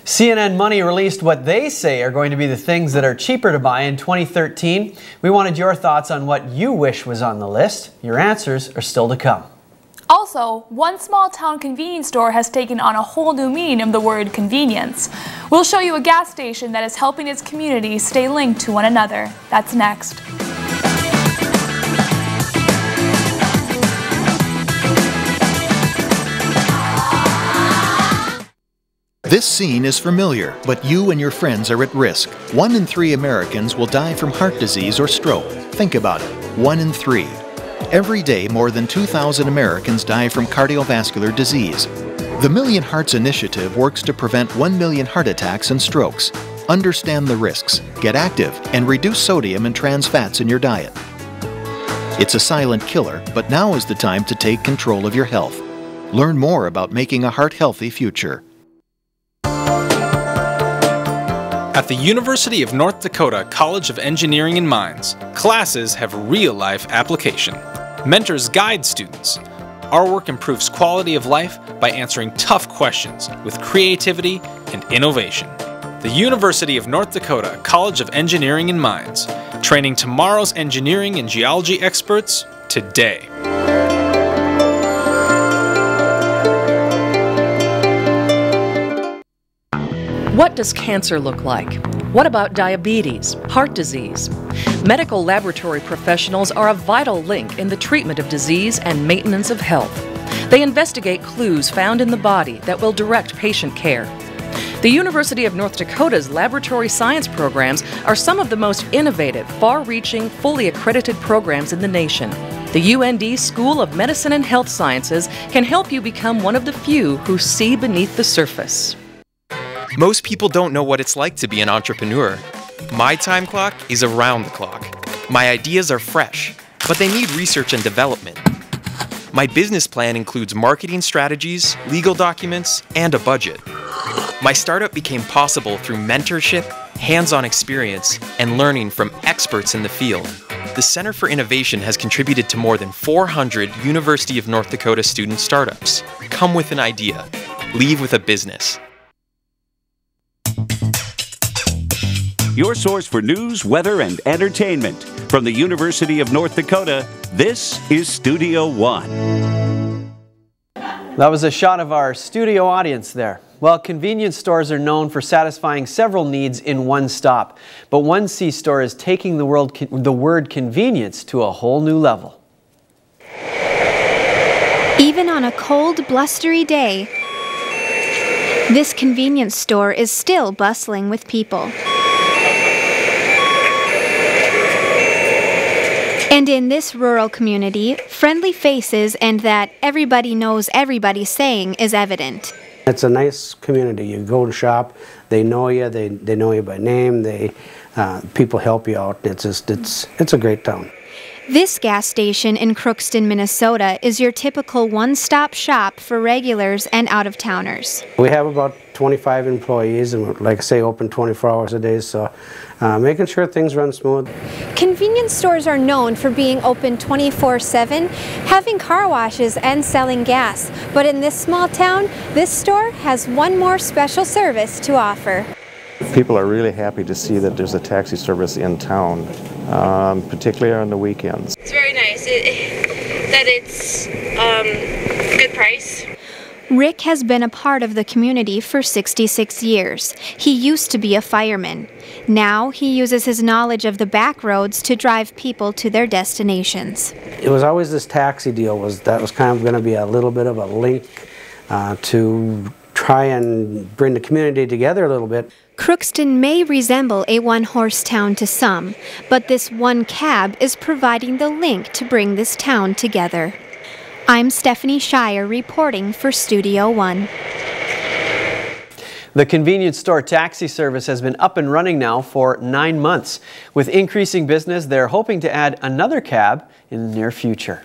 CNN Money released what they say are going to be the things that are cheaper to buy in 2013. We wanted your thoughts on what you wish was on the list. Your answers are still to come. Also, one small town convenience store has taken on a whole new meaning of the word convenience. We'll show you a gas station that is helping its community stay linked to one another. That's next. This scene is familiar, but you and your friends are at risk. 1 in 3 Americans will die from heart disease or stroke. Think about it, 1 in 3. Every day, more than 2,000 Americans die from cardiovascular disease. The Million Hearts Initiative works to prevent 1 million heart attacks and strokes. Understand the risks, get active, and reduce sodium and trans fats in your diet. It's a silent killer, but now is the time to take control of your health. Learn more about making a heart-healthy future. At the University of North Dakota College of Engineering and Mines, classes have real-life application. Mentors guide students. Our work improves quality of life by answering tough questions with creativity and innovation. The University of North Dakota College of Engineering and Mines, training tomorrow's engineering and geology experts today. What does cancer look like? What about diabetes, heart disease? Medical laboratory professionals are a vital link in the treatment of disease and maintenance of health. They investigate clues found in the body that will direct patient care. The University of North Dakota's laboratory science programs are some of the most innovative, far-reaching, fully accredited programs in the nation. The UND School of Medicine and Health Sciences can help you become one of the few who see beneath the surface. Most people don't know what it's like to be an entrepreneur. My time clock is around the clock. My ideas are fresh, but they need research and development. My business plan includes marketing strategies, legal documents, and a budget. My startup became possible through mentorship, hands-on experience, and learning from experts in the field. The Center for Innovation has contributed to more than 400 University of North Dakota student startups. Come with an idea. Leave with a business. Your source for news, weather, and entertainment. From the University of North Dakota, this is Studio One. That was a shot of our studio audience there. Well, convenience stores are known for satisfying several needs in one stop. But one C-store is taking the word convenience to a whole new level. Even on a cold, blustery day, this convenience store is still bustling with people. And in this rural community, friendly faces and that everybody knows everybody saying is evident. It's a nice community. You go and shop, they know you, they know you by name, people help you out. It's a great town. This gas station in Crookston, Minnesota is your typical one-stop shop for regulars and out-of-towners. We have about 25 employees and, like I say, open 24 hours a day, so making sure things run smooth. Convenience stores are known for being open 24/7, having car washes and selling gas. But in this small town, this store has one more special service to offer. People are really happy to see that there's a taxi service in town, particularly on the weekends. It's very nice that it's good price. Rick has been a part of the community for 66 years. He used to be a fireman. Now he uses his knowledge of the back roads to drive people to their destinations. It was always this taxi deal that was kind of going to be a little bit of a link to try and bring the community together a little bit. Crookston may resemble a one-horse town to some, but this one cab is providing the link to bring this town together. I'm Stephanie Shire reporting for Studio One. The convenience store taxi service has been up and running now for 9 months. With increasing business, they're hoping to add another cab in the near future.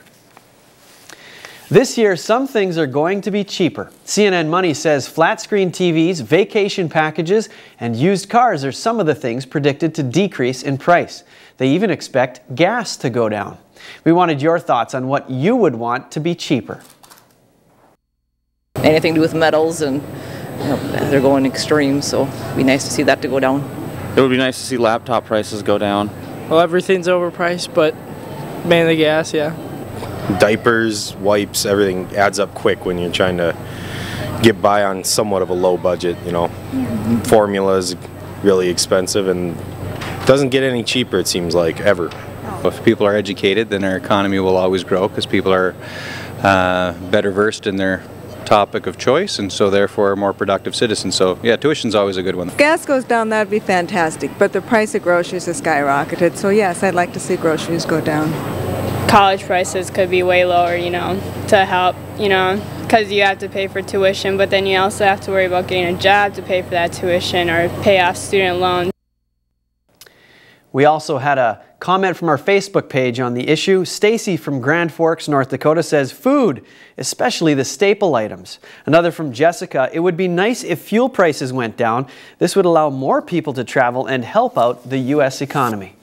This year, some things are going to be cheaper. CNN Money says flat-screen TVs, vacation packages, and used cars are some of the things predicted to decrease in price. They even expect gas to go down. We wanted your thoughts on what you would want to be cheaper. Anything to do with metals, and they're going extreme, so it'd be nice to see that to go down. It would be nice to see laptop prices go down. Well, everything's overpriced, but mainly gas, yeah. Diapers, wipes, everything adds up quick when you're trying to get by on somewhat of a low budget, you know. Formula is really expensive and doesn't get any cheaper, it seems like, ever. If people are educated, then our economy will always grow because people are better versed in their topic of choice, and so therefore more productive citizens. So yeah, tuition's always a good one. If gas goes down, that'd be fantastic, but the price of groceries has skyrocketed, so yes, I'd like to see groceries go down. College prices could be way lower, to help, because you have to pay for tuition, but then you also have to worry about getting a job to pay for that tuition or pay off student loans. We also had a comment from our Facebook page on the issue. Stacy from Grand Forks, North Dakota says food, especially the staple items. Another from Jessica, it would be nice if fuel prices went down. This would allow more people to travel and help out the U.S. economy.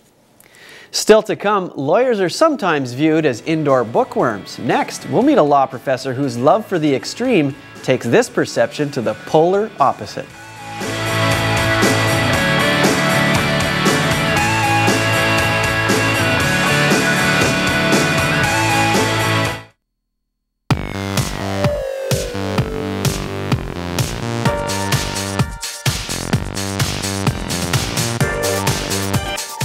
Still to come, lawyers are sometimes viewed as indoor bookworms. Next, we'll meet a law professor whose love for the extreme takes this perception to the polar opposite.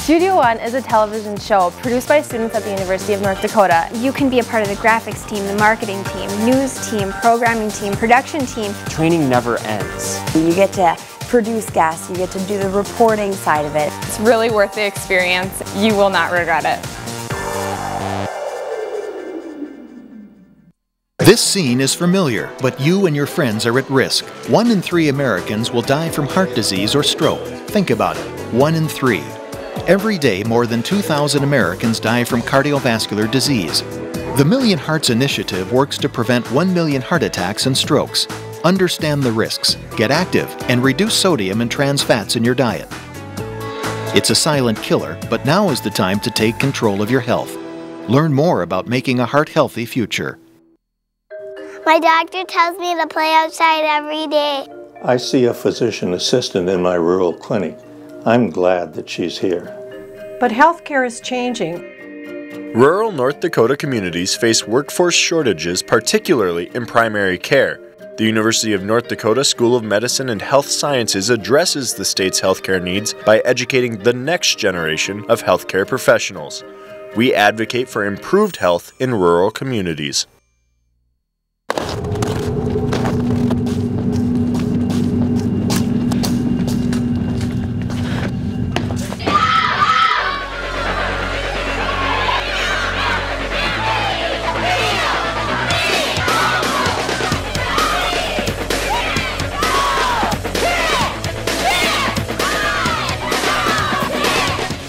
Studio One is a television show produced by students at the University of North Dakota. You can be a part of the graphics team, the marketing team, news team, programming team, production team. Training never ends. You get to produce guests, you get to do the reporting side of it. It's really worth the experience. You will not regret it. This scene is familiar, but you and your friends are at risk. 1 in 3 Americans will die from heart disease or stroke. Think about it, 1 in 3. Every day, more than 2,000 Americans die from cardiovascular disease. The Million Hearts Initiative works to prevent 1 million heart attacks and strokes. Understand the risks, get active, and reduce sodium and trans fats in your diet. It's a silent killer, but now is the time to take control of your health. Learn more about making a heart-healthy future. My doctor tells me to play outside every day. I see a physician assistant in my rural clinic. I'm glad that she's here. But healthcare is changing. Rural North Dakota communities face workforce shortages, particularly in primary care. The University of North Dakota School of Medicine and Health Sciences addresses the state's healthcare needs by educating the next generation of healthcare professionals. We advocate for improved health in rural communities.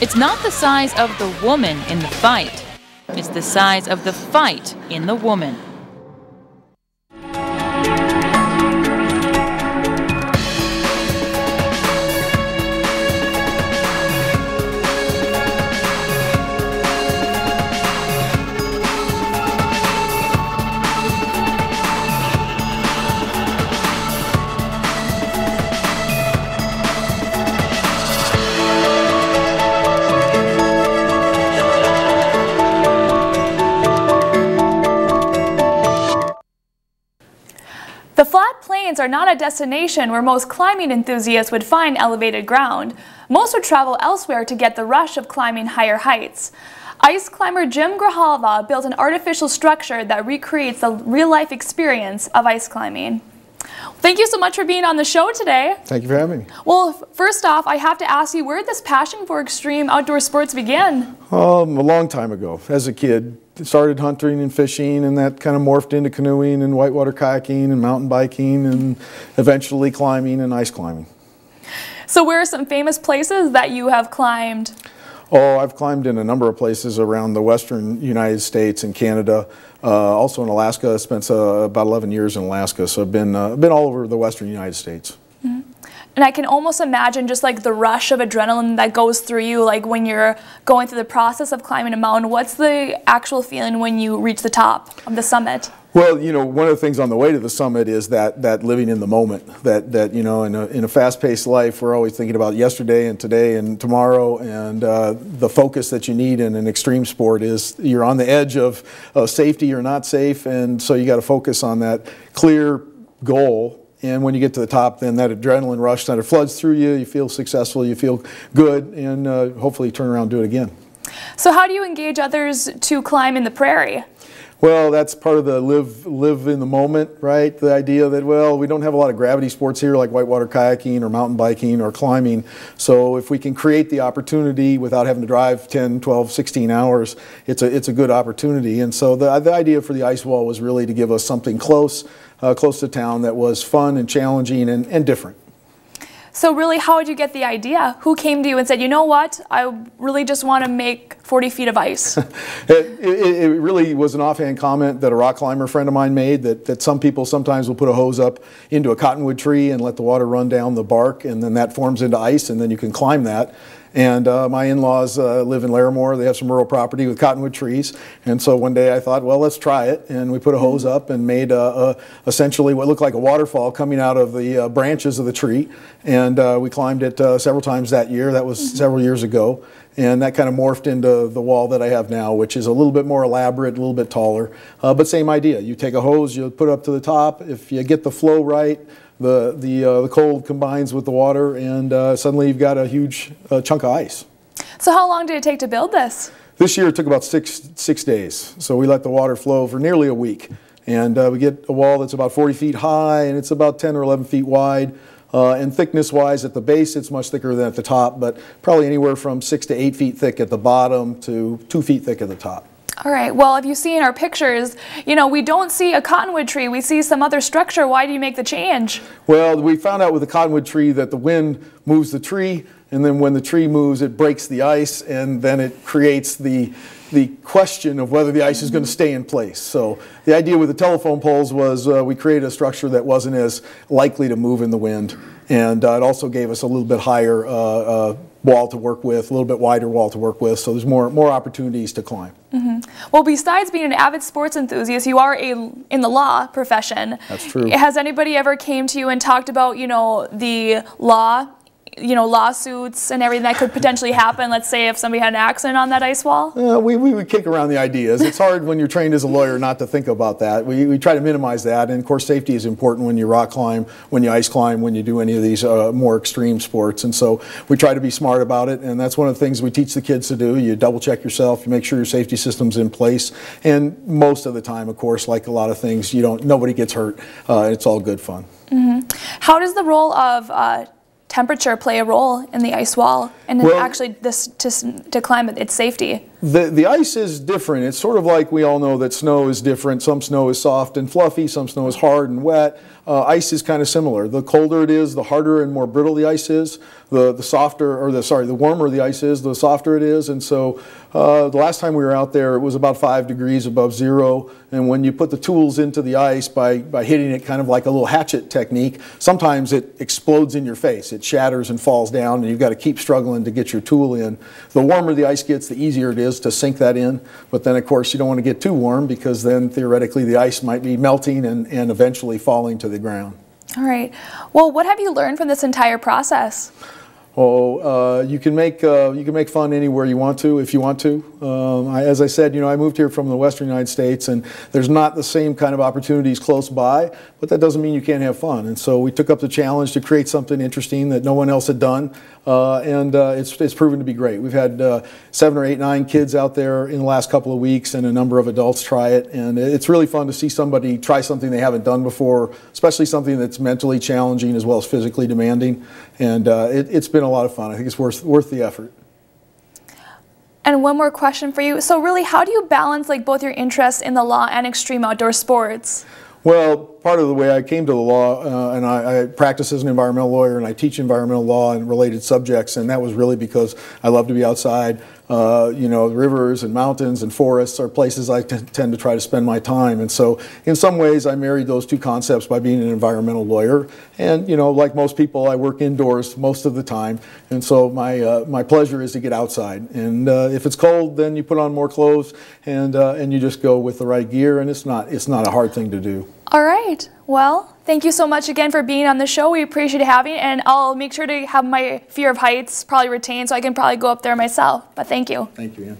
It's not the size of the woman in the fight, it's the size of the fight in the woman. plains are not a destination where most climbing enthusiasts would find elevated ground. Most would travel elsewhere to get the rush of climbing higher heights. Ice climber Jim Grijalva built an artificial structure that recreates the real-life experience of ice climbing. Thank you so much for being on the show today. Thank you for having me. Well, first off, I have to ask you, where did this passion for extreme outdoor sports begin? A long time ago. As a kid, started hunting and fishing, and that kind of morphed into canoeing and whitewater kayaking and mountain biking and eventually climbing and ice climbing. So where are some famous places that you have climbed? Oh, I've climbed in a number of places around the western United States and Canada. Also in Alaska. I spent about 11 years in Alaska, so I've been all over the western United States. Mm-hmm. And I can almost imagine just like the rush of adrenaline that goes through you, like when you're going through the process of climbing a mountain. What's the actual feeling when you reach the top of the summit? Well, you know, one of the things on the way to the summit is that living in the moment. That you know, in a fast-paced life, we're always thinking about yesterday and today and tomorrow. And the focus that you need in an extreme sport is you're on the edge of safety or not safe, and so you got to focus on that clear goal. And when you get to the top, then that adrenaline rush kind of floods through you. You feel successful, you feel good, and hopefully turn around and do it again. So how do you engage others to climb in the prairie? Well, that's part of the live in the moment, right? The idea that, well, we don't have a lot of gravity sports here like whitewater kayaking or mountain biking or climbing. So if we can create the opportunity without having to drive 10, 12, 16 hours, it's a good opportunity. And so the idea for the ice wall was really to give us something close to town that was fun and challenging and different. So really, how did you get the idea? Who came to you and said, you know what, I really just want to make 40 feet of ice? It really was an offhand comment that a rock climber friend of mine made, that some people sometimes will put a hose up into a cottonwood tree and let the water run down the bark, and then that forms into ice, and then you can climb that. And my in-laws live in Larimore. They have some rural property with cottonwood trees. And so one day I thought, well, let's try it. And we put a hose up and made essentially what looked like a waterfall coming out of the branches of the tree. And we climbed it several times that year. That was several years ago. And that kind of morphed into the wall that I have now, which is a little bit more elaborate, a little bit taller. But same idea. You take a hose, you put it up to the top. If you get the flow right, the cold combines with the water, and suddenly you've got a huge chunk of ice. So how long did it take to build this? This year it took about six days. So we let the water flow for nearly a week. And we get a wall that's about 40 feet high, and it's about 10 or 11 feet wide. And thickness-wise, at the base, it's much thicker than at the top, but probably anywhere from 6 to 8 feet thick at the bottom to 2 feet thick at the top. All right, well, if you see in our pictures, you know, we don't see a cottonwood tree, we see some other structure. Why do you make the change? Well, we found out with the cottonwood tree that the wind moves the tree, and then when the tree moves, it breaks the ice, and then it creates the question of whether the ice is going to stay in place. So the idea with the telephone poles was we created a structure that wasn't as likely to move in the wind, and it also gave us a little bit higher wall to work with, a little bit wider wall to work with, so there's more opportunities to climb. Mm-hmm. Well, besides being an avid sports enthusiast, you are in the law profession. That's true. Has anybody ever came to you and talked about, you know, the law, you know, lawsuits and everything that could potentially happen? Let's say if somebody had an accident on that ice wall? We would kick around the ideas. It's hard when you're trained as a lawyer not to think about that. We try to minimize that, and of course safety is important when you rock climb, when you ice climb, when you do any of these more extreme sports, and so we try to be smart about it, and that's one of the things we teach the kids to do. You double check yourself, you make sure your safety system's in place, and most of the time, of course, like a lot of things, nobody gets hurt. It's all good fun. Mm-hmm. How does the role of temperature play a role in the ice wall and actually to climb its safety? The ice is different. It's sort of like we all know that snow is different. Some snow is soft and fluffy, some snow is hard and wet. Ice is kind of similar. The colder it is, the harder and more brittle the ice is. The warmer the ice is, the softer it is. And so the last time we were out there, it was about 5 degrees above zero. And when you put the tools into the ice by hitting it kind of like a little hatchet technique, sometimes it explodes in your face. It shatters and falls down, and you've got to keep struggling to get your tool in. The warmer the ice gets, the easier it is to sink that in. But then, of course, you don't want to get too warm, because then theoretically the ice might be melting and eventually falling to the ground. All right. Well, what have you learned from this entire process? Oh, you can make fun anywhere you want to, if you want to. As I said, I moved here from the Western United States, and there's not the same kind of opportunities close by, but that doesn't mean you can't have fun. And so we took up the challenge to create something interesting that no one else had done, and it's proven to be great. We've had 7 or 8, 9 kids out there in the last couple of weeks, and a number of adults try it, and it's really fun to see somebody try something they haven't done before, especially something that's mentally challenging as well as physically demanding. And it's been a lot of fun. I think it's worth the effort. And one more question for you. So really, how do you balance both your interests in the law and extreme outdoor sports? Well, part of the way I came to the law, and I practice as an environmental lawyer, and I teach environmental law and related subjects, and that was really because I love to be outside. Rivers and mountains and forests are places I tend to try to spend my time. And so in some ways I married those two concepts by being an environmental lawyer. And like most people, I work indoors most of the time. And so my pleasure is to get outside. And if it's cold, then you put on more clothes and you just go with the right gear, and it's not a hard thing to do. All right. Well, thank you so much again for being on the show. We appreciate having you, and I'll make sure to have my fear of heights probably retained so I can probably go up there myself. But thank you. Thank you, Ann.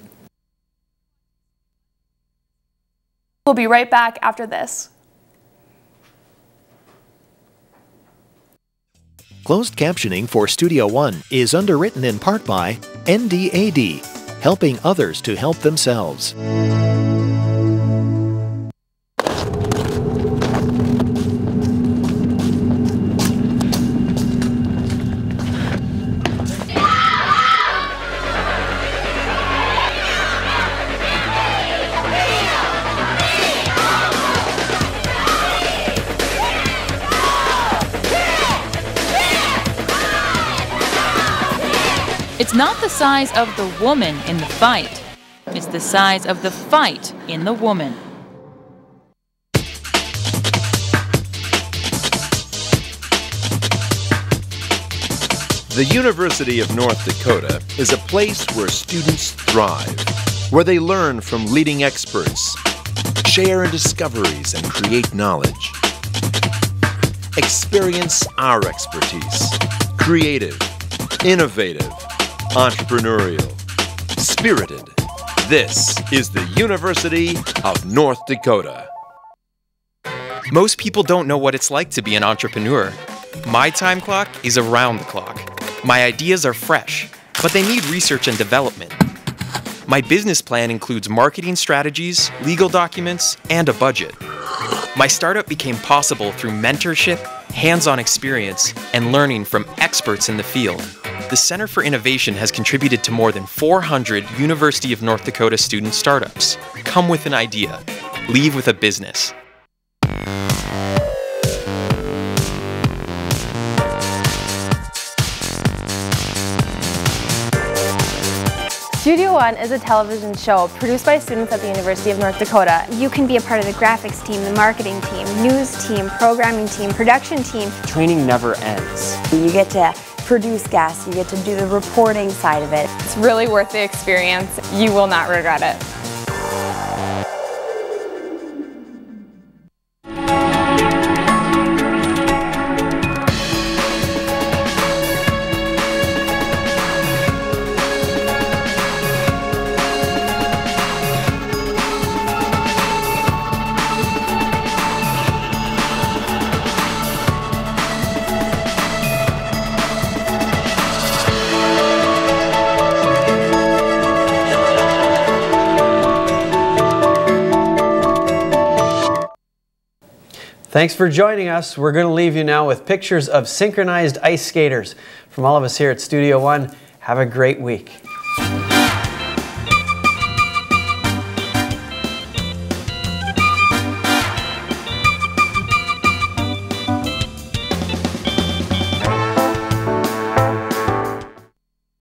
We'll be right back after this. Closed captioning for Studio One is underwritten in part by NDAD, helping others to help themselves. It's not the size of the woman in the fight. It's the size of the fight in the woman. The University of North Dakota is a place where students thrive, where they learn from leading experts, share in discoveries, and create knowledge. Experience our expertise. Creative, innovative, entrepreneurial, spirited. This is the University of North Dakota. Most people don't know what it's like to be an entrepreneur. My time clock is around the clock. My ideas are fresh, but they need research and development. My business plan includes marketing strategies, legal documents, and a budget. My startup became possible through mentorship, hands-on experience, and learning from experts in the field. The Center for Innovation has contributed to more than 400 University of North Dakota student startups. Come with an idea. Leave with a business. Studio One is a television show produced by students at the University of North Dakota. You can be a part of the graphics team, the marketing team, news team, programming team, production team. Training never ends. You get to produce guests, you get to do the reporting side of it. It's really worth the experience. You will not regret it. Thanks for joining us. We're going to leave you now with pictures of synchronized ice skaters. From all of us here at Studio One, have a great week.